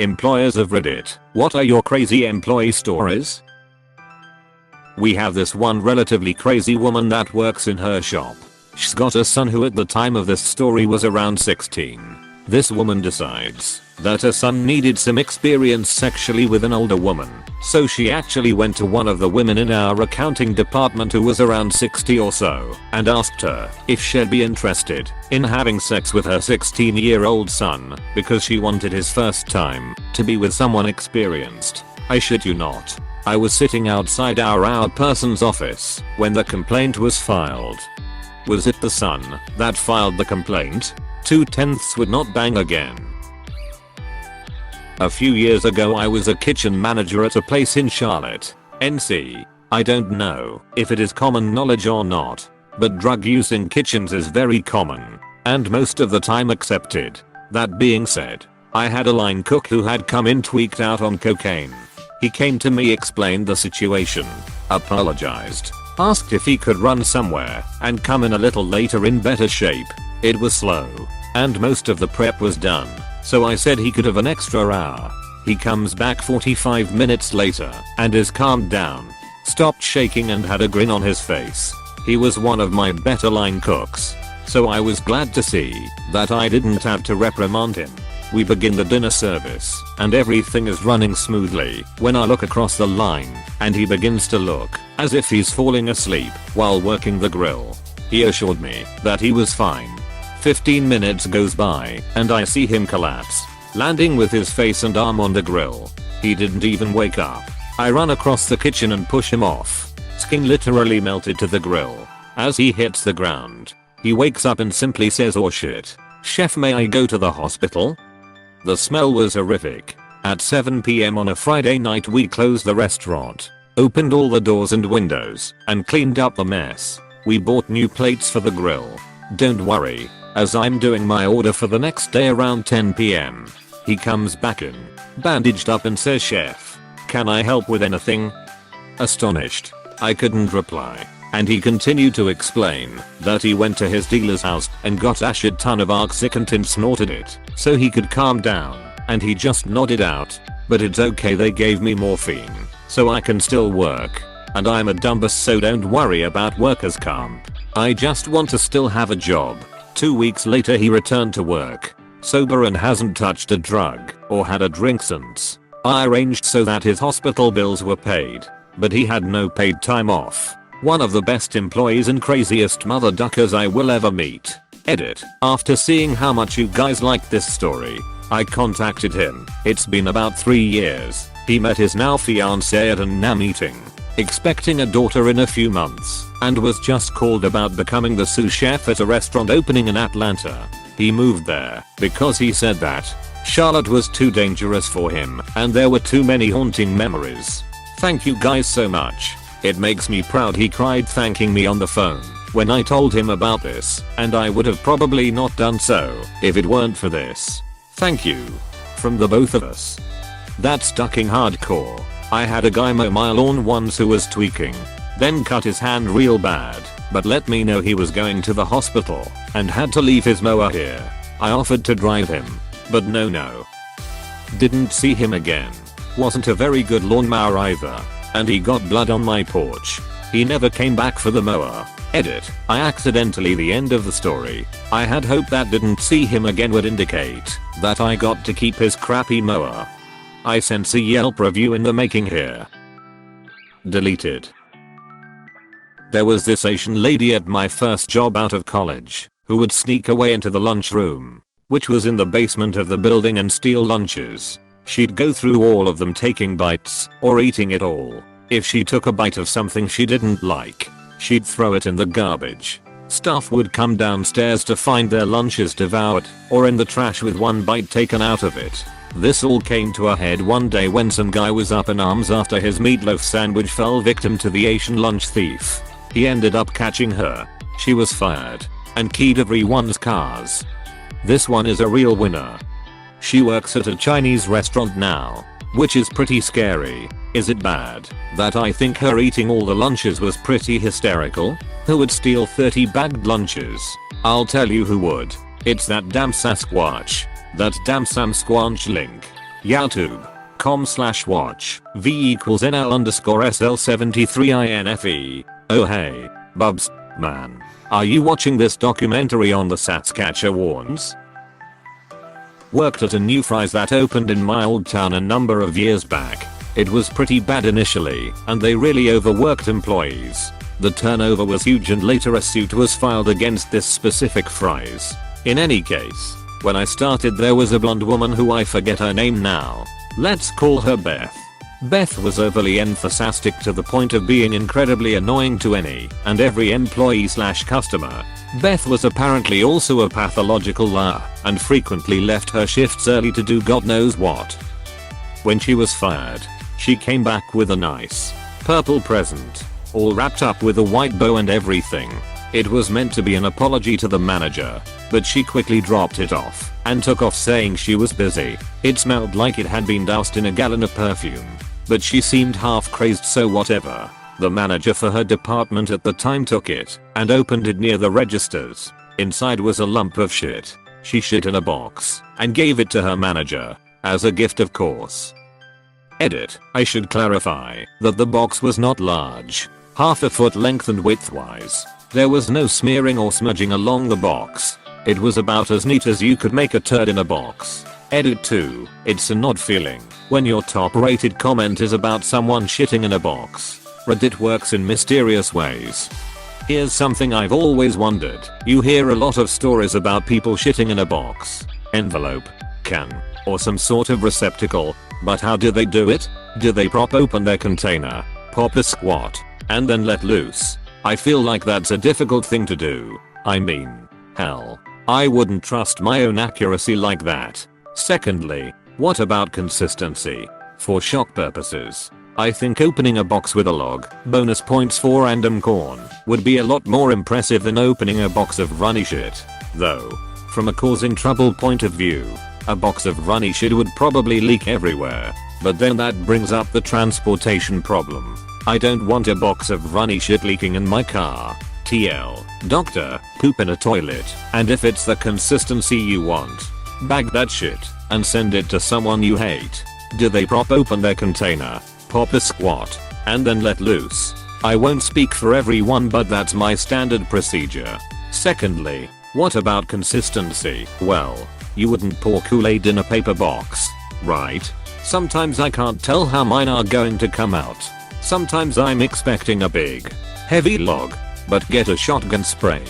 Employers of Reddit, what are your crazy employee stories? We have this one relatively crazy woman that works in her shop. She's got a son who at the time of this story was around 16. This woman decides that her son needed some experience sexually with an older woman, so she actually went to one of the women in our accounting department who was around 60 or so and asked her if she'd be interested in having sex with her 16-year-old son because she wanted his first time to be with someone experienced. I shit you not. I was sitting outside our person's office when the complaint was filed. Was it the son that filed the complaint? 2/10 would not bang again. A few years ago I was a kitchen manager at a place in Charlotte, NC. I don't know if it is common knowledge or not, but drug use in kitchens is very common, and most of the time accepted. That being said, I had a line cook who had come in tweaked out on cocaine. He came to me, explained the situation, apologized, asked if he could run somewhere, and come in a little later in better shape. It was slow, and most of the prep was done, so I said he could have an extra hour. He comes back 45 minutes later and is calmed down, stopped shaking and had a grin on his face. He was one of my better line cooks, so I was glad to see that I didn't have to reprimand him. We begin the dinner service and everything is running smoothly when I look across the line and he begins to look as if he's falling asleep while working the grill. He assured me that he was fine. 15 minutes goes by and I see him collapse, landing with his face and arm on the grill. He didn't even wake up. I run across the kitchen and push him off. Skin literally melted to the grill. As he hits the ground, he wakes up and simply says, "Oh shit. Chef, may I go to the hospital?" The smell was horrific. At 7 PM on a Friday night we closed the restaurant, opened all the doors and windows, and cleaned up the mess. We bought new plates for the grill. Don't worry, as I'm doing my order for the next day around 10 PM. He comes back in, bandaged up and says, "Chef, can I help with anything?" Astonished, I couldn't reply, and he continued to explain that he went to his dealer's house and got a shit ton of Oxycontin and snorted it so he could calm down, and he just nodded out. "But it's okay, they gave me morphine, so I can still work. And I'm a dumbass, so don't worry about workers' comp. I just want to still have a job." 2 weeks later he returned to work, sober and hasn't touched a drug or had a drink since. I arranged so that his hospital bills were paid, but he had no paid time off. One of the best employees and craziest mother duckers I will ever meet. Edit. After seeing how much you guys liked this story, I contacted him. It's been about 3 years. He met his now fiancée at a NA meeting, expecting a daughter in a few months, and was just called about becoming the sous chef at a restaurant opening in Atlanta. He moved there because he said that Charlotte was too dangerous for him and there were too many haunting memories. Thank you guys so much. It makes me proud. He cried thanking me on the phone when I told him about this, and I would have probably not done so if it weren't for this. Thank you. From the both of us. That's ducking hardcore. I had a guy mow my lawn once who was tweaking, then cut his hand real bad, but let me know he was going to the hospital and had to leave his mower here. I offered to drive him, but no. Didn't see him again. Wasn't a very good lawnmower either, and he got blood on my porch. He never came back for the mower. Edit. I accidentally the end of the story. I had hoped that didn't see him again would indicate that I got to keep his crappy mower. I sense a Yelp review in the making here. Deleted. There was this Asian lady at my first job out of college who would sneak away into the lunchroom, which was in the basement of the building, and steal lunches. She'd go through all of them taking bites or eating it all. If she took a bite of something she didn't like, she'd throw it in the garbage. Staff would come downstairs to find their lunches devoured or in the trash with one bite taken out of it. This all came to a head one day when some guy was up in arms after his meatloaf sandwich fell victim to the Asian lunch thief. He ended up catching her. She was fired and keyed everyone's cars. This one is a real winner. She works at a Chinese restaurant now, which is pretty scary. Is it bad that I think her eating all the lunches was pretty hysterical? Who would steal 30 bagged lunches? I'll tell you who would. It's that damn Sasquatch. That damn Sam Squanch link. youtube.com/watch v=nl_sl73infe. Oh hey, Bubs, man. Are you watching this documentary on the Saskatchewans? Worked at a new Fry's that opened in my old town a number of years back. It was pretty bad initially, and they really overworked employees. The turnover was huge and later a suit was filed against this specific Fry's. In any case, when I started there was a blonde woman who I forget her name now. Let's call her Beth. Beth was overly enthusiastic to the point of being incredibly annoying to any and every employee/customer. Beth was apparently also a pathological liar and frequently left her shifts early to do God knows what. When she was fired, she came back with a nice purple present, all wrapped up with a white bow and everything. It was meant to be an apology to the manager, but she quickly dropped it off and took off saying she was busy. It smelled like it had been doused in a gallon of perfume, but she seemed half crazed, so whatever. The manager for her department at the time took it and opened it near the registers. Inside was a lump of shit. She shit in a box and gave it to her manager as a gift, of course. Edit: I should clarify that the box was not large, half a foot length and widthwise. There was no smearing or smudging along the box. It was about as neat as you could make a turd in a box. Edit 2. It's an odd feeling when your top rated comment is about someone shitting in a box. Reddit works in mysterious ways. Here's something I've always wondered. You hear a lot of stories about people shitting in a box, envelope, can, or some sort of receptacle, but how do they do it? Do they prop open their container, pop a squat, and then let loose? I feel like that's a difficult thing to do. I mean, hell, I wouldn't trust my own accuracy like that. Secondly, what about consistency? For shock purposes, I think opening a box with a log, bonus points for random corn, would be a lot more impressive than opening a box of runny shit. Though, from a causing trouble point of view, a box of runny shit would probably leak everywhere. But then that brings up the transportation problem. I don't want a box of runny shit leaking in my car. TL. Doctor, poop in a toilet, and if it's the consistency you want, bag that shit and send it to someone you hate. Do they prop open their container, pop a squat, and then let loose? I won't speak for everyone, but that's my standard procedure. Secondly, what about consistency? Well, you wouldn't pour Kool-Aid in a paper box, right? Sometimes I can't tell how mine are going to come out. Sometimes I'm expecting a big, heavy log, but get a shotgun spray.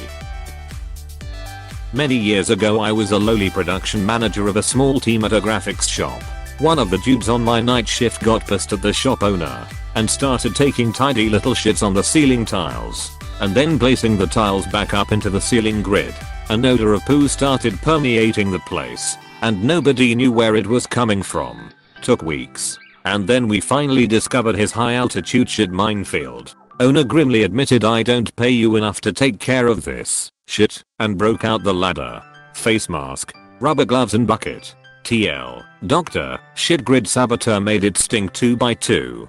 Many years ago I was a lowly production manager of a small team at a graphics shop. One of the dudes on my night shift got pissed at the shop owner and started taking tidy little shits on the ceiling tiles and then placing the tiles back up into the ceiling grid. An odor of poo started permeating the place and nobody knew where it was coming from. Took weeks, and then we finally discovered his high altitude shit minefield. Owner grimly admitted, "I don't pay you enough to take care of this shit," and broke out the ladder, face mask, rubber gloves and bucket. TL. Doctor, shit grid saboteur made it stink 2 by 2.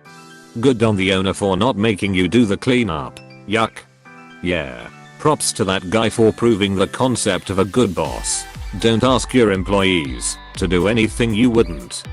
Good on the owner for not making you do the cleanup. Yuck. Yeah. Props to that guy for proving the concept of a good boss. Don't ask your employees to do anything you wouldn't.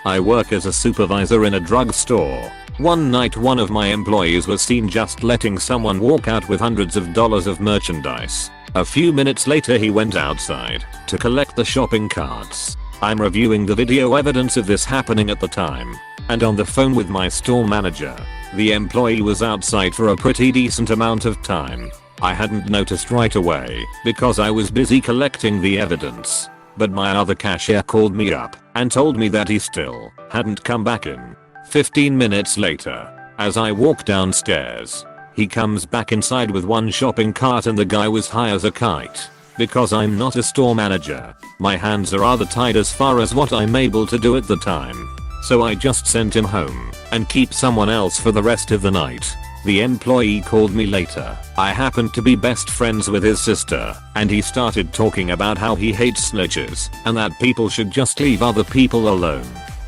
I work as a supervisor in a drugstore. One night one of my employees was seen just letting someone walk out with hundreds of dollars of merchandise. A few minutes later he went outside to collect the shopping carts. I'm reviewing the video evidence of this happening at the time and on the phone with my store manager. The employee was outside for a pretty decent amount of time. I hadn't noticed right away because I was busy collecting the evidence. But my other cashier called me up and told me that he still hadn't come back in. 15 minutes later, as I walk downstairs, he comes back inside with one shopping cart and the guy was high as a kite. Because I'm not a store manager, my hands are rather tied as far as what I'm able to do at the time. So I just sent him home and keep someone else for the rest of the night. The employee called me later. I happened to be best friends with his sister, and he started talking about how he hates snitches and that people should just leave other people alone.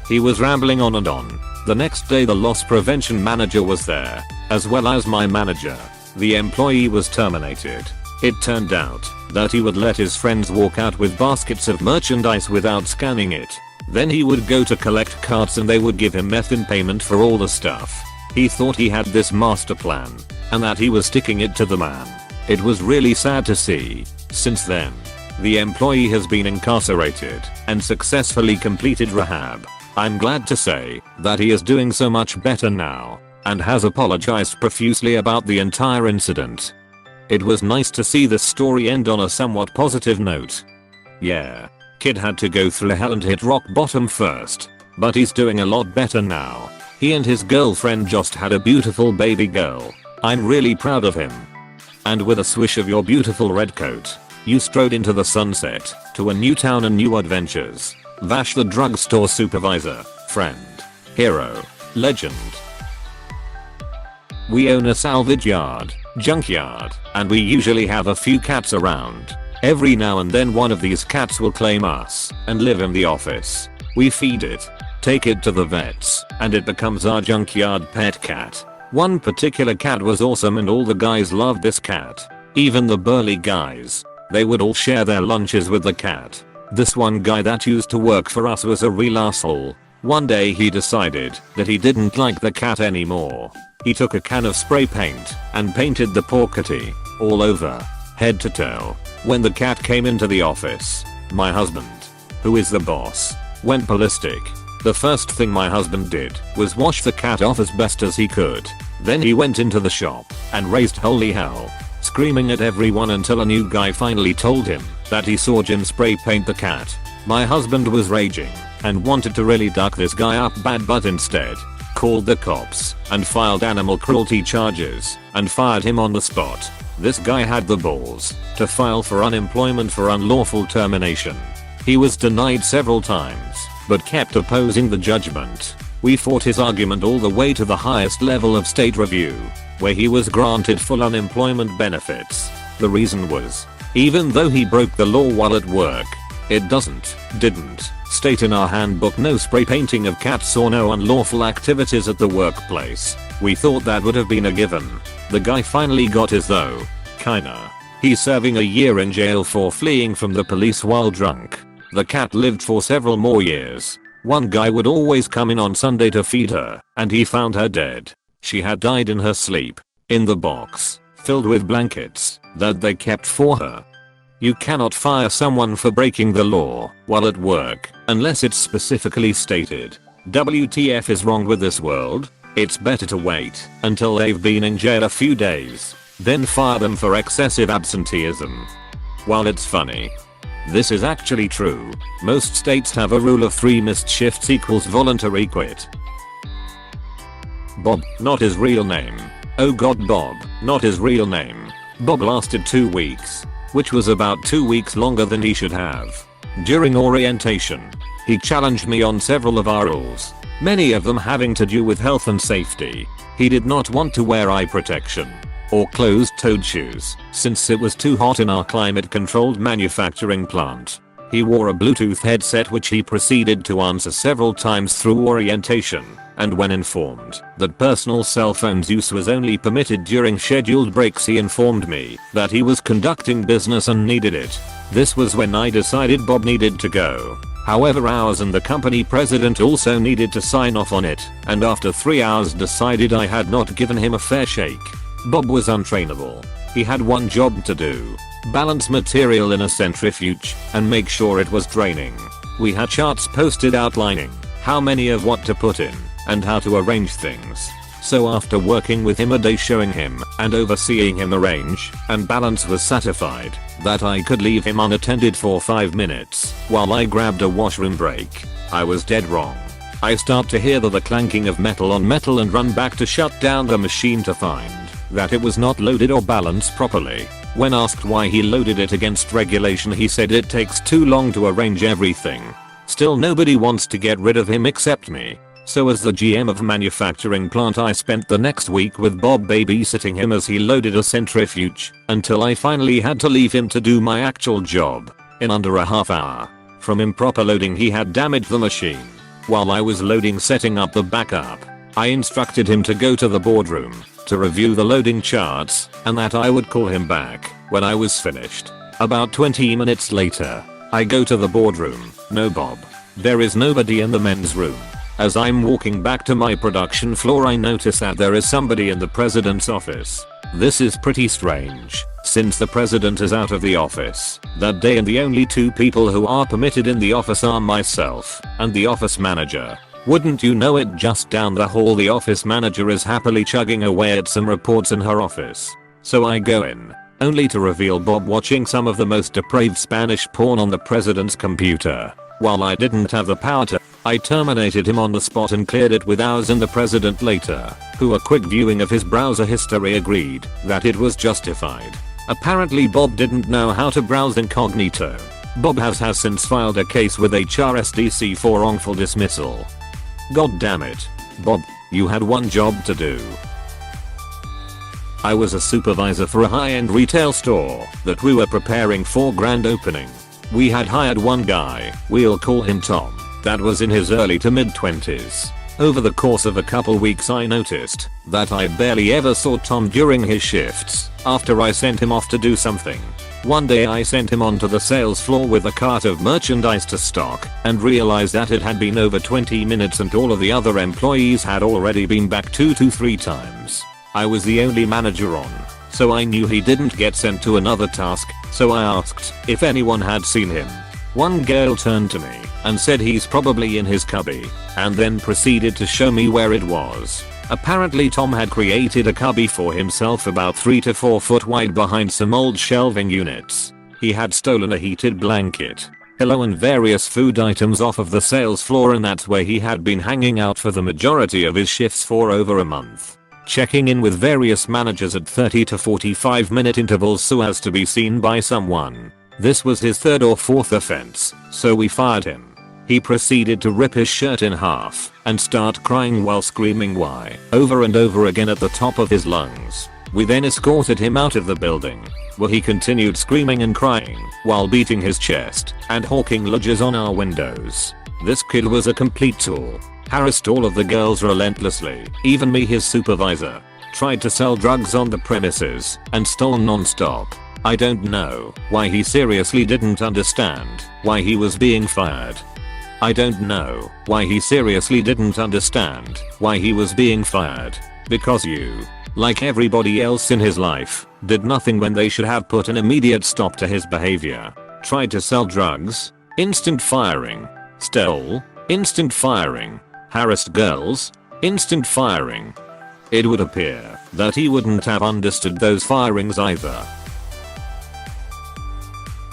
He was rambling on and on. The next day the loss prevention manager was there, as well as my manager. The employee was terminated. It turned out that he would let his friends walk out with baskets of merchandise without scanning it. Then he would go to collect carts and they would give him meth in payment for all the stuff. He thought he had this master plan and that he was sticking it to the man. It was really sad to see. Since then, the employee has been incarcerated and successfully completed rehab. I'm glad to say that he is doing so much better now and has apologized profusely about the entire incident. It was nice to see this story end on a somewhat positive note. Yeah, kid had to go through hell and hit rock bottom first, but he's doing a lot better now. He and his girlfriend just had a beautiful baby girl. I'm really proud of him. And with a swish of your beautiful red coat, you strode into the sunset, to a new town and new adventures. Vash the drugstore supervisor, friend, hero, legend. We own a salvage yard, junkyard, and we usually have a few cats around. Every now and then one of these cats will claim us and live in the office. We feed it, take it to the vets, and it becomes our junkyard pet cat. One particular cat was awesome and all the guys loved this cat. Even the burly guys. They would all share their lunches with the cat. This one guy that used to work for us was a real asshole. One day he decided that he didn't like the cat anymore. He took a can of spray paint and painted the poor kitty all over, head to toe. When the cat came into the office, my husband, who is the boss, went ballistic. The first thing my husband did was wash the cat off as best as he could. Then he went into the shop and raised holy hell, screaming at everyone until a new guy finally told him that he saw Jim spray paint the cat. My husband was raging and wanted to really duck this guy up bad, but instead called the cops and filed animal cruelty charges and fired him on the spot. This guy had the balls to file for unemployment for unlawful termination. He was denied several times, but kept opposing the judgment. We fought his argument all the way to the highest level of state review, where he was granted full unemployment benefits. The reason was, even though he broke the law while at work, it didn't state in our handbook no spray painting of cats or no unlawful activities at the workplace. We thought that would have been a given. The guy finally got his though. Kinda. He's serving a year in jail for fleeing from the police while drunk. The cat lived for several more years. One guy would always come in on Sunday to feed her, and he found her dead. She had died in her sleep, in the box, filled with blankets, that they kept for her. You cannot fire someone for breaking the law while at work, unless it's specifically stated. WTF is wrong with this world? It's better to wait until they've been in jail a few days, then fire them for excessive absenteeism. While it's funny, this is actually true. Most states have a rule of 3 missed shifts equals voluntary quit. Bob, not his real name. Oh god, Bob, not his real name. Bob lasted 2 weeks, which was about 2 weeks longer than he should have. During orientation, he challenged me on several of our rules, many of them having to do with health and safety. He did not want to wear eye protection or closed-toed shoes since it was too hot in our climate-controlled manufacturing plant. He wore a Bluetooth headset which he proceeded to answer several times through orientation, and when informed that personal cell phones use was only permitted during scheduled breaks, he informed me that he was conducting business and needed it. This was when I decided Bob needed to go. However, ours and the company president also needed to sign off on it, and after 3 hours decided I had not given him a fair shake. Bob was untrainable. He had one job to do: balance material in a centrifuge and make sure it was draining. We had charts posted outlining how many of what to put in and how to arrange things. So after working with him a day, showing him and overseeing him arrange and balance, was satisfied that I could leave him unattended for 5 minutes while I grabbed a washroom break. I was dead wrong. I start to hear the clanking of metal on metal and run back to shut down the machine to find that it was not loaded or balanced properly. When asked why he loaded it against regulation, he said it takes too long to arrange everything. Still, nobody wants to get rid of him except me. So as the GM of manufacturing plant, I spent the next week with Bob babysitting him as he loaded a centrifuge until I finally had to leave him to do my actual job. In under a half hour from improper loading, he had damaged the machine. While I was loading, setting up the backup, I instructed him to go to the boardroom to review the loading charts and that I would call him back when I was finished. About 20 minutes later, I go to the boardroom. No Bob. There is nobody in the men's room. As I'm walking back to my production floor, I notice that there is somebody in the president's office. This is pretty strange, since the president is out of the office that day and the only two people who are permitted in the office are myself and the office manager. Wouldn't you know it, just down the hall the office manager is happily chugging away at some reports in her office. So I go in, only to reveal Bob watching some of the most depraved Spanish porn on the president's computer. While I didn't have the power to, I terminated him on the spot and cleared it with ours, and the president later, who a quick viewing of his browser history agreed that it was justified. Apparently Bob didn't know how to browse incognito. Bob has since filed a case with HRSDC for wrongful dismissal. God damn it. Bob, you had one job to do. I was a supervisor for a high-end retail store that we were preparing for grand opening. We had hired one guy, we'll call him Tom, that was in his early to mid 20s. Over the course of a couple weeks I noticed that I barely ever saw Tom during his shifts after I sent him off to do something. One day I sent him onto the sales floor with a cart of merchandise to stock and realized that it had been over 20 minutes and all of the other employees had already been back 2 to 3 times. I was the only manager on, so I knew he didn't get sent to another task, so I asked if anyone had seen him. One girl turned to me and said he's probably in his cubby, and then proceeded to show me where it was. Apparently Tom had created a cubby for himself about 3 to 4 foot wide behind some old shelving units. He had stolen a heated blanket, pillow and various food items off of the sales floor, and that's where he had been hanging out for the majority of his shifts for over a month. Checking in with various managers at 30 to 45 minute intervals so as to be seen by someone. This was his 3rd or 4th offense, so we fired him. He proceeded to rip his shirt in half and start crying while screaming "why" over and over again at the top of his lungs. We then escorted him out of the building, where he continued screaming and crying while beating his chest and hawking lodgers on our windows. This kid was a complete tool. Harassed all of the girls relentlessly, even me, his supervisor. Tried to sell drugs on the premises and stole non-stop. I don't know why he seriously didn't understand why he was being fired. I don't know why he seriously didn't understand why he was being fired. Because you, like everybody else in his life, did nothing when they should have put an immediate stop to his behavior. Tried to sell drugs, instant firing. Stole, instant firing. Harassed girls, instant firing. It would appear that he wouldn't have understood those firings either.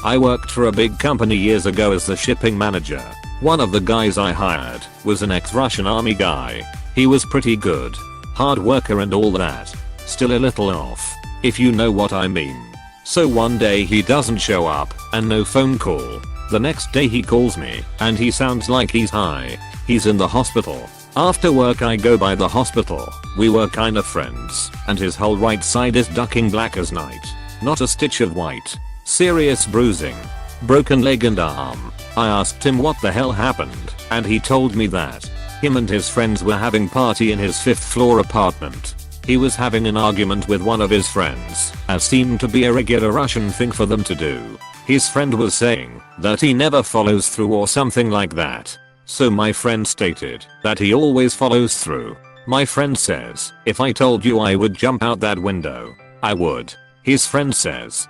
I worked for a big company years ago as the shipping manager. One of the guys I hired was an ex-Russian army guy. He was pretty good, hard worker and all that. Still a little off, if you know what I mean. So one day he doesn't show up and no phone call. The next day he calls me and he sounds like he's high. He's in the hospital. After work I go by the hospital. We were kind of friends and his whole right side is ducking black as night. Not a stitch of white. Serious bruising. Broken leg and arm. I asked him what the hell happened and he told me that him and his friends were having party in his 5th floor apartment. He was having an argument with one of his friends, as seemed to be a regular Russian thing for them to do. His friend was saying that he never follows through or something like that. So my friend stated that he always follows through. My friend says, if I told you I would jump out that window, I would. His friend says,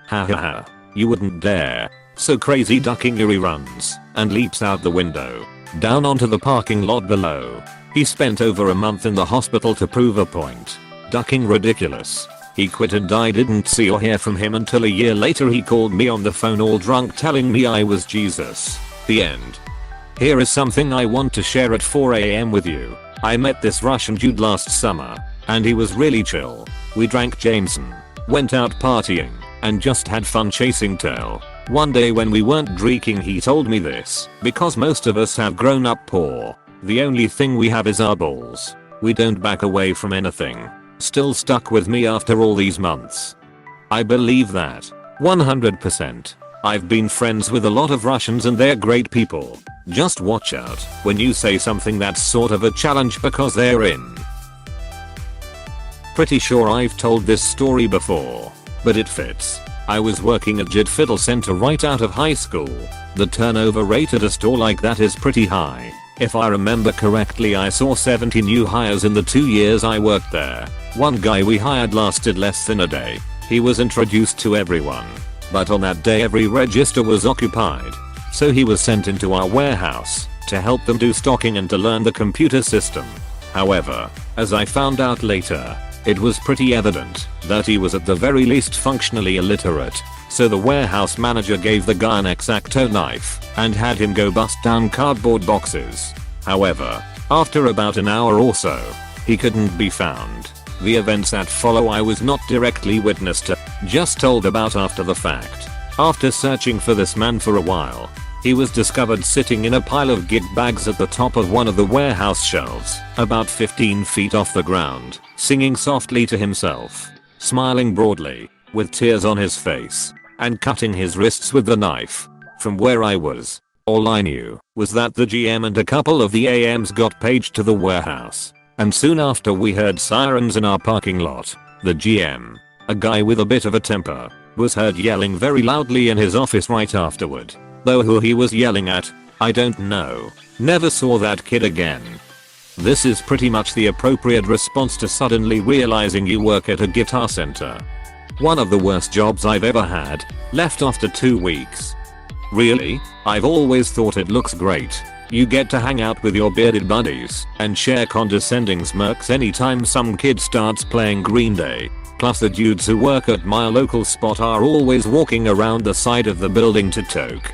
ha ha ha, you wouldn't dare. So crazy ducking he runs and leaps out the window, down onto the parking lot below. He spent over a month in the hospital to prove a point. Ducking ridiculous. He quit and I didn't see or hear from him until a year later he called me on the phone all drunk telling me I was Jesus. The end. Here is something I want to share at 4 AM with you. I met this Russian dude last summer, and he was really chill. We drank Jameson, went out partying, and just had fun chasing tail. One day when we weren't drinking he told me this, because most of us have grown up poor. The only thing we have is our balls. We don't back away from anything. Still stuck with me after all these months. I believe that. 100%. I've been friends with a lot of Russians and they're great people. Just watch out when you say something that's sort of a challenge because they're in Pretty sure I've told this story before, but it fits. I was working at Jid Fiddle Center right out of high school. The turnover rate at a store like that is pretty high. If I remember correctly, I saw 70 new hires in the 2 years I worked there. One guy we hired lasted less than a day. He was introduced to everyone, but on that day every register was occupied. So he was sent into our warehouse to help them do stocking and to learn the computer system. However, as I found out later, it was pretty evident that he was at the very least functionally illiterate. So the warehouse manager gave the guy an X-Acto knife and had him go bust down cardboard boxes. However, after about an hour or so, he couldn't be found. The events that follow I was not directly witness to, just told about after the fact. After searching for this man for a while, he was discovered sitting in a pile of git bags at the top of one of the warehouse shelves, about 15 feet off the ground, singing softly to himself, smiling broadly, with tears on his face, and cutting his wrists with the knife. From where I was, all I knew was that the GM and a couple of the AMs got paged to the warehouse, and soon after we heard sirens in our parking lot. The GM, a guy with a bit of a temper, was heard yelling very loudly in his office right afterward. Though who he was yelling at, I don't know. Never saw that kid again. This is pretty much the appropriate response to suddenly realizing you work at a guitar center. One of the worst jobs I've ever had, left after 2 weeks. Really? I've always thought it looks great. You get to hang out with your bearded buddies and share condescending smirks anytime some kid starts playing Green Day. Plus the dudes who work at my local spot are always walking around the side of the building to toke.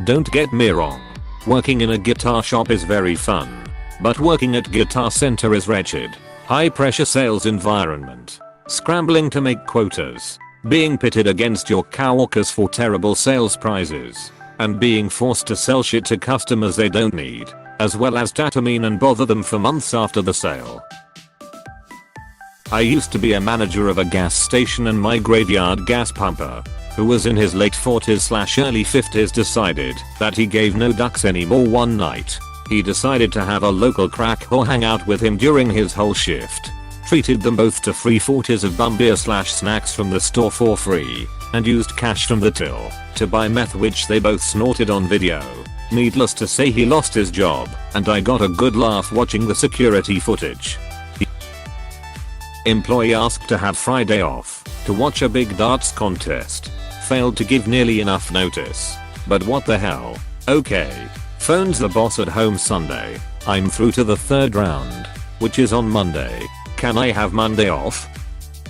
Don't get me wrong. Working in a guitar shop is very fun. But working at Guitar Center is wretched. High pressure sales environment. Scrambling to make quotas. Being pitted against your coworkers for terrible sales prizes. And being forced to sell shit to customers they don't need. As well as tatamine and bother them for months after the sale. I used to be a manager of a gas station, and my graveyard gas pumper, who was in his late 40s/early 50s, decided that he gave no ducks anymore one night. He decided to have a local crack whore hang out with him during his whole shift. Treated them both to free 40s of bum beer/snacks from the store for free, and used cash from the till to buy meth, which they both snorted on video. Needless to say, he lost his job, and I got a good laugh watching the security footage. Employee asked to have Friday off to watch a big darts contest. Failed to give nearly enough notice. But what the hell? Okay. Phones the boss at home Sunday. I'm through to the 3rd round, which is on Monday. Can I have Monday off?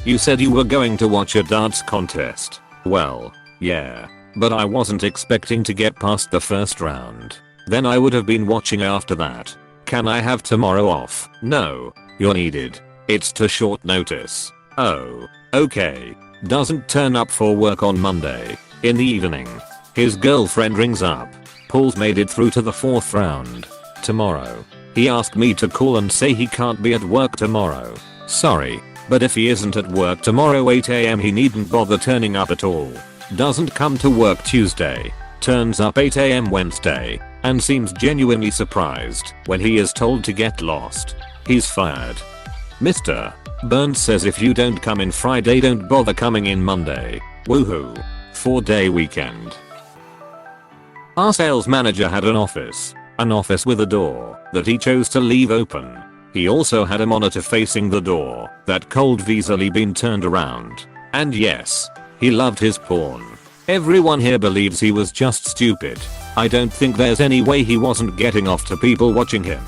You said you were going to watch a darts contest. Well, yeah. But I wasn't expecting to get past the 1st round. Then I would have been watching after that. Can I have tomorrow off? No. You're needed. It's too short notice. Oh. Okay. Doesn't turn up for work on Monday. In the evening. His girlfriend rings up. Paul's made it through to the 4th round. Tomorrow. He asked me to call and say he can't be at work tomorrow. Sorry. But if he isn't at work tomorrow 8 AM, he needn't bother turning up at all. Doesn't come to work Tuesday. Turns up 8 AM Wednesday. And seems genuinely surprised when he is told to get lost. He's fired. Mr. Burns says if you don't come in Friday, don't bother coming in Monday. Woohoo. 4-day weekend. Our sales manager had an office with a door that he chose to leave open. He also had a monitor facing the door that could have easily been turned around. And yes, he loved his porn. Everyone here believes he was just stupid. I don't think there's any way he wasn't getting off to people watching him.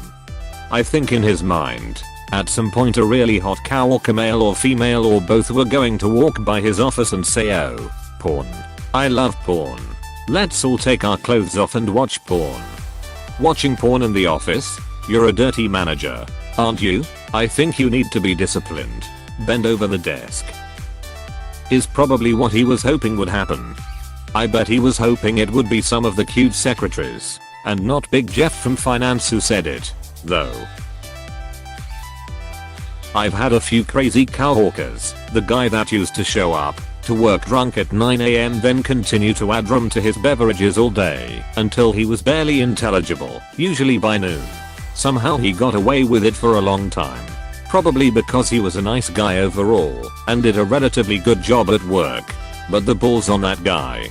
I think in his mind, at some point a really hot coworker, male or female or both, were going to walk by his office and say, "Oh, porn. I love porn. Let's all take our clothes off and watch porn." Watching porn in the office? You're a dirty manager, aren't you? I think you need to be disciplined. Bend over the desk. Is probably what he was hoping would happen. I bet he was hoping it would be some of the cute secretaries, and not Big Jeff from finance who said it, though. I've had a few crazy coworkers. The guy that used to show up to work drunk at 9 AM, then continue to add rum to his beverages all day until he was barely intelligible, usually by noon. Somehow he got away with it for a long time. probably because he was a nice guy overall and did a relatively good job at work. But the balls on that guy.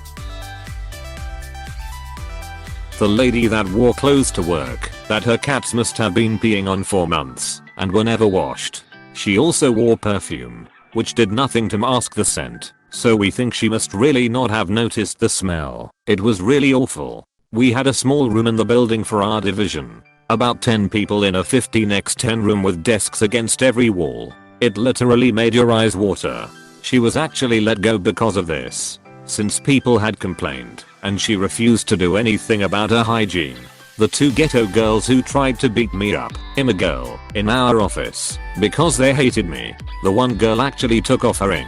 The lady that wore clothes to work that her cats must have been peeing on for months and were never washed. She also wore perfume, which did nothing to mask the scent, so we think she must really not have noticed the smell. It was really awful. We had a small room in the building for our division. About 10 people in a 50x10 room with desks against every wall. It literally made your eyes water. She was actually let go because of this, since people had complained, and she refused to do anything about her hygiene. The 2 ghetto girls who tried to beat me up, a girl, in our office, because they hated me. The one girl actually took off her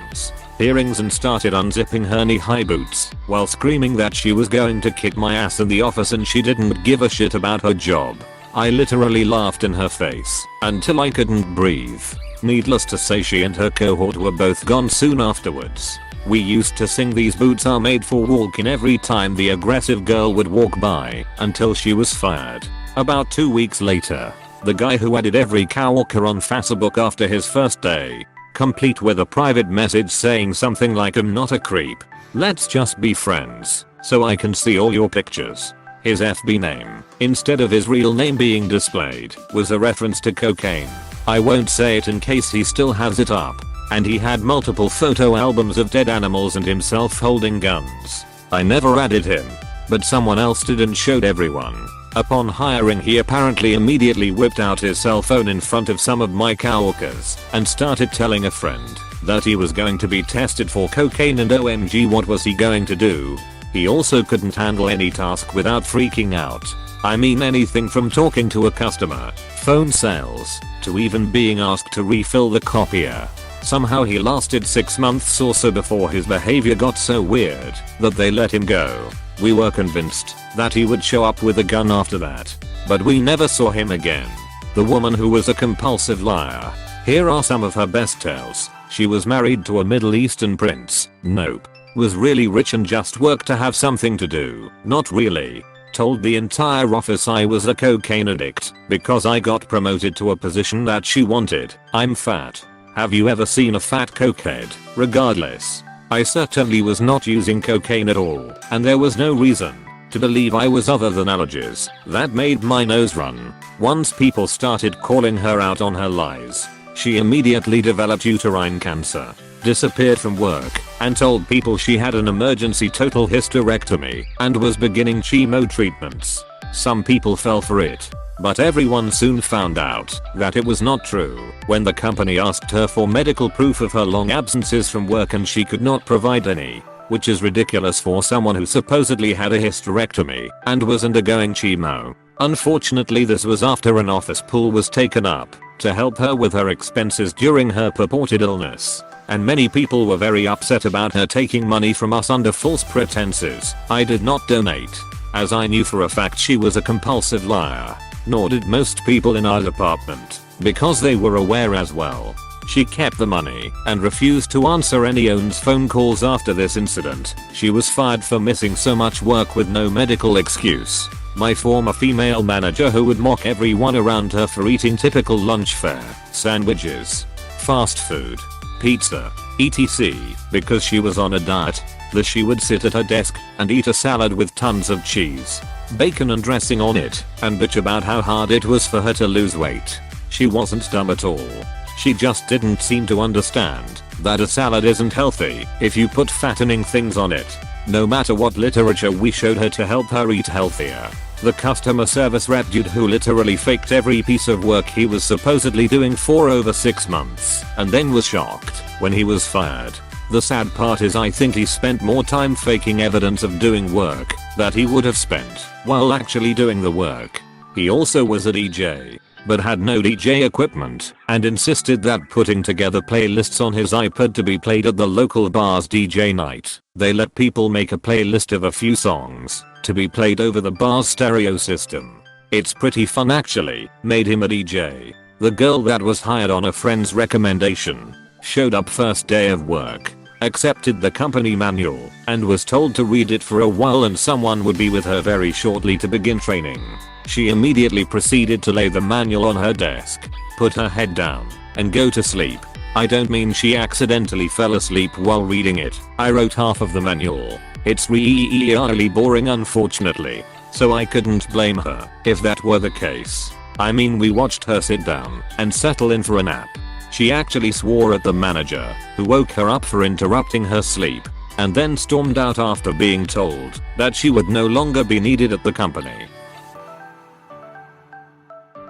earrings and started unzipping her knee-high boots while screaming that she was going to kick my ass in the office and she didn't give a shit about her job. I literally laughed in her face until I couldn't breathe. Needless to say, she and her cohort were both gone soon afterwards. We used to sing "These Boots Are Made for Walking" every time the aggressive girl would walk by until she was fired. About 2 weeks later, the guy who added every coworker on Facebook after his first day, complete with a private message saying something like, "I'm not a creep. Let's just be friends so I can see all your pictures." His FB name, instead of his real name being displayed, was a reference to cocaine. I won't say it in case he still has it up. And he had multiple photo albums of dead animals and himself holding guns. I never added him, but someone else did and showed everyone. Upon hiring, he apparently immediately whipped out his cell phone in front of some of my coworkers and started telling a friend that he was going to be tested for cocaine, and OMG, what was he going to do? He also couldn't handle any task without freaking out. I mean, anything from talking to a customer, phone sales, to even being asked to refill the copier. Somehow he lasted 6 months or so before his behavior got so weird that they let him go. We were convinced that he would show up with a gun after that, but we never saw him again. The woman who was a compulsive liar. Here are some of her best tales. She was married to a Middle Eastern prince. Nope. Was really rich and just worked to have something to do. Not really. Told the entire office I was a cocaine addict because I got promoted to a position that she wanted. I'm fat. Have you ever seen a fat cokehead? Regardless, I certainly was not using cocaine at all, and there was no reason to believe I was other than allergies that made my nose run. Once people started calling her out on her lies, she immediately developed uterine cancer, disappeared from work, and told people she had an emergency total hysterectomy and was beginning chemo treatments. Some people fell for it, but everyone soon found out that it was not true when the company asked her for medical proof of her long absences from work and she could not provide any, which is ridiculous for someone who supposedly had a hysterectomy and was undergoing chemo. Unfortunately, this was after an office pool was taken up to help her with her expenses during her purported illness, and many people were very upset about her taking money from us under false pretenses. I did not donate, as I knew for a fact she was a compulsive liar. Nor did most people in our department, because they were aware as well. She kept the money and refused to answer anyone's phone calls after this incident. She was fired for missing so much work with no medical excuse. My former female manager, who would mock everyone around her for eating typical lunch fare, sandwiches, fast food, pizza, etc. because she was on a diet, that she would sit at her desk and eat a salad with tons of cheese, bacon and dressing on it, and bitch about how hard it was for her to lose weight. She wasn't dumb at all. She just didn't seem to understand that a salad isn't healthy if you put fattening things on it. No matter what literature we showed her to help her eat healthier, the customer service rep dude who literally faked every piece of work he was supposedly doing for over 6 months and then was shocked when he was fired. The sad part is I think he spent more time faking evidence of doing work that he would have spent while actually doing the work. He also was a DJ, but had no DJ equipment and insisted that putting together playlists on his iPad to be played at the local bar's DJ night. They let people make a playlist of a few songs to be played over the bar's stereo system. It's pretty fun actually. Made him a DJ. The girl that was hired on a friend's recommendation showed up first day of work, accepted the company manual, and was told to read it for a while and someone would be with her very shortly to begin training. She immediately proceeded to lay the manual on her desk, put her head down, and go to sleep. I don't mean she accidentally fell asleep while reading it. I wrote half of the manual. It's really boring unfortunately, so I couldn't blame her if that were the case. I mean, we watched her sit down and settle in for a nap. She actually swore at the manager, who woke her up for interrupting her sleep, and then stormed out after being told that she would no longer be needed at the company.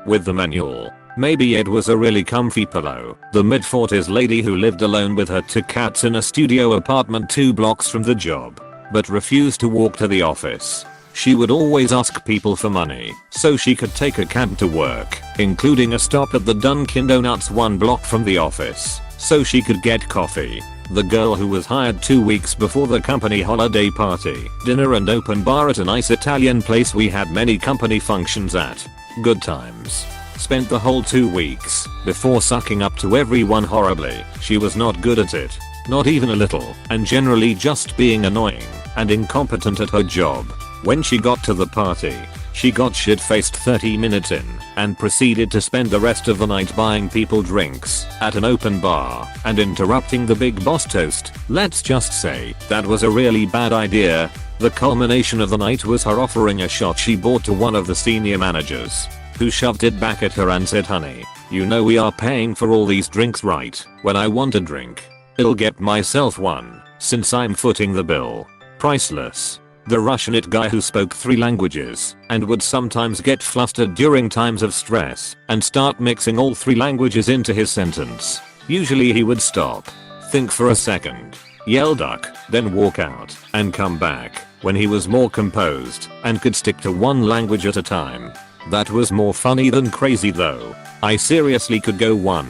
With the manual, maybe it was a really comfy pillow. The mid-40s lady who lived alone with her 2 cats in a studio apartment 2 blocks from the job, but refused to walk to the office. She would always ask people for money so she could take a cab to work, including a stop at the Dunkin' Donuts 1 block from the office, so she could get coffee. The girl who was hired 2 weeks before the company holiday party, dinner and open bar at a nice Italian place we had many company functions at. Good times. Spent the whole 2 weeks before sucking up to everyone horribly. She was not good at it, not even a little, and generally just being annoying and incompetent at her job. When she got to the party, she got shit-faced 30 minutes in and proceeded to spend the rest of the night buying people drinks at an open bar and interrupting the big boss toast. Let's just say that was a really bad idea. The culmination of the night was her offering a shot she bought to one of the senior managers, who shoved it back at her and said, "Honey, you know we are paying for all these drinks, right? When I want a drink, I'll get myself one, since I'm footing the bill." Priceless. The Russian-it guy who spoke 3 languages and would sometimes get flustered during times of stress and start mixing all 3 languages into his sentence. Usually he would stop, think for a second, yell duck, then walk out and come back when he was more composed and could stick to 1 language at a time. That was more funny than crazy though. I seriously could go 1,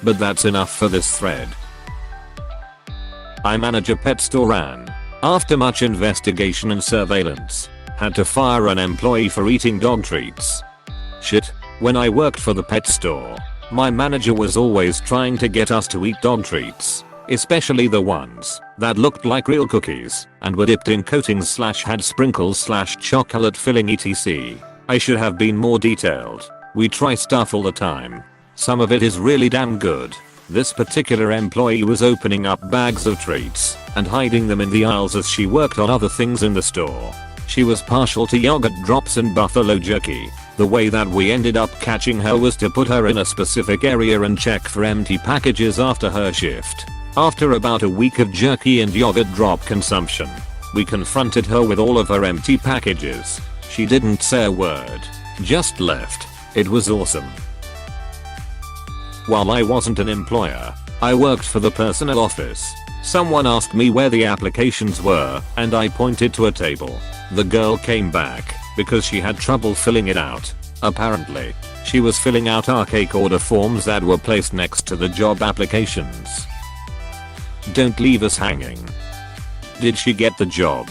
but that's enough for this thread. I manage a pet store and, after much investigation and surveillance, had to fire an employee for eating dog treats. Shit. When I worked for the pet store, my manager was always trying to get us to eat dog treats, especially the ones that looked like real cookies and were dipped in coatings / had sprinkles / chocolate filling etc. I should have been more detailed. We try stuff all the time. Some of it is really damn good. This particular employee was opening up bags of treats and hiding them in the aisles as she worked on other things in the store. She was partial to yogurt drops and buffalo jerky. The way that we ended up catching her was to put her in a specific area and check for empty packages after her shift. After about a week of jerky and yogurt drop consumption, we confronted her with all of her empty packages. She didn't say a word, just left. It was awesome. While I wasn't an employer, I worked for the personnel office. Someone asked me where the applications were, and I pointed to a table. The girl came back because she had trouble filling it out. Apparently, she was filling out archaic order forms that were placed next to the job applications. Don't leave us hanging. Did she get the job?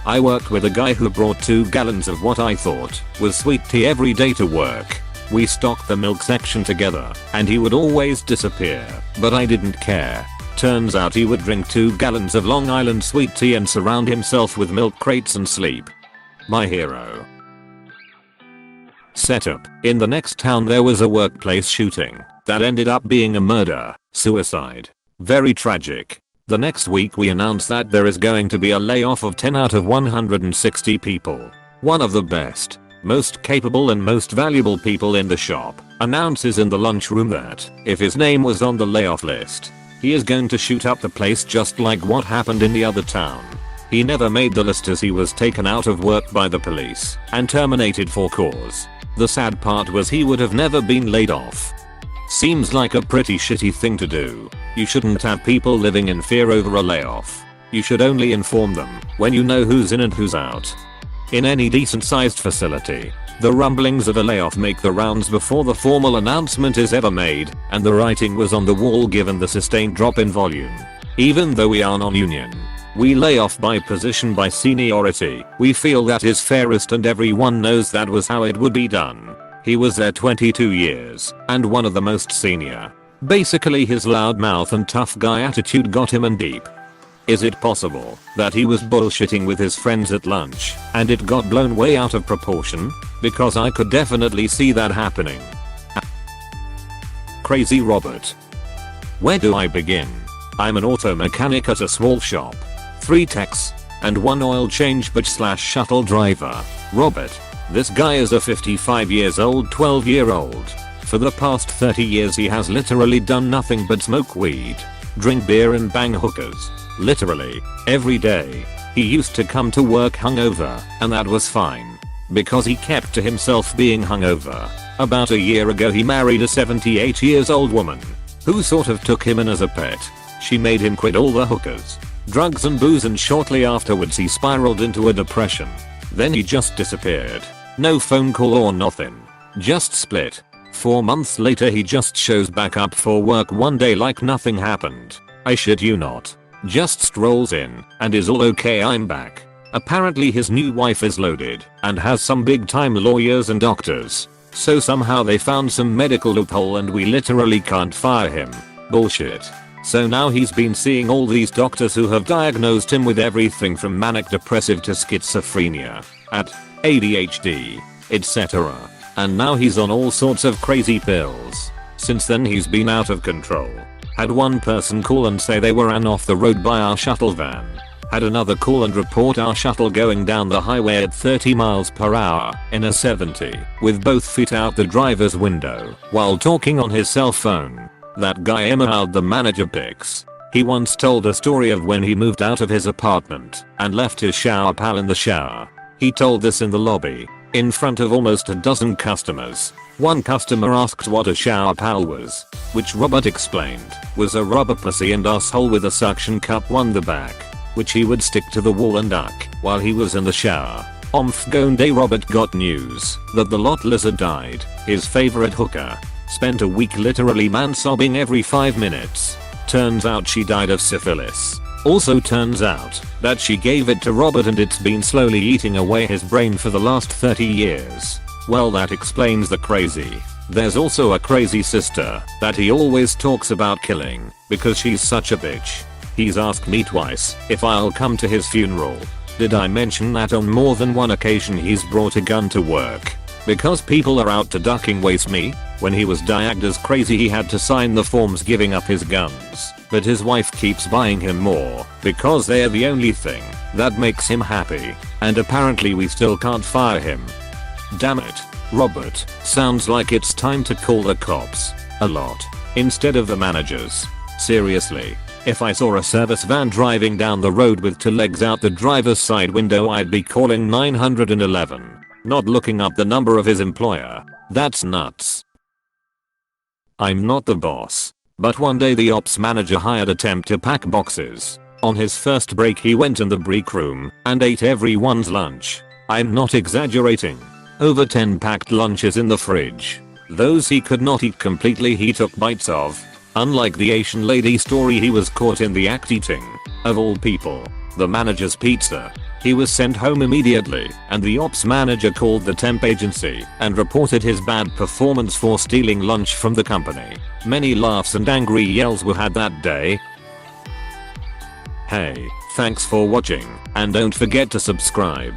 I worked with a guy who brought 2 gallons of what I thought was sweet tea every day to work. We stocked the milk section together, and he would always disappear, but I didn't care. Turns out he would drink 2 gallons of Long Island sweet tea and surround himself with milk crates and sleep. My hero. Setup. In the next town there was a workplace shooting that ended up being a murder, suicide. Very tragic. The next week we announced that there is going to be a layoff of 10 out of 160 people. One of the best, most capable and most valuable people in the shop announces in the lunchroom that if his name was on the layoff list, he is going to shoot up the place just like what happened in the other town. He never made the list as he was taken out of work by the police and terminated for cause. The sad part was he would have never been laid off. Seems like a pretty shitty thing to do. You shouldn't have people living in fear over a layoff. You should only inform them when you know who's in and who's out. In any decent sized facility, the rumblings of a layoff make the rounds before the formal announcement is ever made, and the writing was on the wall given the sustained drop in volume. Even though we are non-union, we lay off by position by seniority. We feel that is fairest and everyone knows that was how it would be done. He was there 22 years and one of the most senior. Basically his loud mouth and tough guy attitude got him in deep. Is it possible that he was bullshitting with his friends at lunch and it got blown way out of proportion? Because I could definitely see that happening. crazy Robert. Where do I begin? I'm an auto mechanic at a small shop. 3 techs and 1 oil change bitch slash shuttle driver. Robert. This guy is a 55 years old 12-year-old. For the past 30 years he has literally done nothing but smoke weed, drink beer and bang hookers. Literally, every day. He used to come to work hungover, and that was fine. Because he kept to himself being hungover. About a year ago he married a 78 years old woman, who sort of took him in as a pet. She made him quit all the hookers, drugs and booze, and shortly afterwards he spiraled into a depression. Then he just disappeared. No phone call or nothing. Just split. 4 months later he just shows back up for work one day like nothing happened. I shit you not. Just strolls in and is all okay, I'm back. Apparently his new wife is loaded and has some big time lawyers and doctors. So somehow they found some medical loophole and we literally can't fire him. Bullshit. So now he's been seeing all these doctors who have diagnosed him with everything from manic depressive to schizophrenia, ADHD, etc. And now he's on all sorts of crazy pills. Since then he's been out of control. Had one person call and say they were ran off the road by our shuttle van. Had another call and report our shuttle going down the highway at 30 miles per hour in a 70 with both feet out the driver's window while talking on his cell phone. That guy emailed the manager pics. He once told a story of when he moved out of his apartment and left his shower pal in the shower. He told this in the lobby, in front of almost a dozen customers. One customer asked what a shower pal was, which Robert explained was a rubber pussy and asshole with a suction cup on the back, which he would stick to the wall and duck while he was in the shower. Gone day. Robert got news that the lot lizard died, his favorite hooker. Spent a week literally man-sobbing every 5 minutes. Turns out she died of syphilis. Also turns out that she gave it to Robert and it's been slowly eating away his brain for the last 30 years. Well, that explains the crazy. There's also a crazy sister that he always talks about killing because she's such a bitch. He's asked me twice if I'll come to his funeral. Did I mention that on more than one occasion he's brought a gun to work? Because people are out to ducking waste me. When he was diagnosed as crazy he had to sign the forms giving up his guns, but his wife keeps buying him more because they are the only thing that makes him happy, and apparently we still can't fire him. Damn it, Robert, sounds like it's time to call the cops. A lot. Instead of the managers. Seriously, if I saw a service van driving down the road with 2 legs out the driver's side window I'd be calling 911. Not looking up the number of his employer. That's nuts. I'm not the boss, but one day the ops manager hired a temp to pack boxes. On his first break he went in the break room and ate everyone's lunch. I'm not exaggerating. Over 10 packed lunches in the fridge. Those he could not eat completely he took bites of. Unlike the Asian lady story he was caught in the act eating, of all people, the manager's pizza. He was sent home immediately and the ops manager called the temp agency and reported his bad performance for stealing lunch from the company. Many laughs and angry yells were had that day. Hey, thanks for watching and don't forget to subscribe.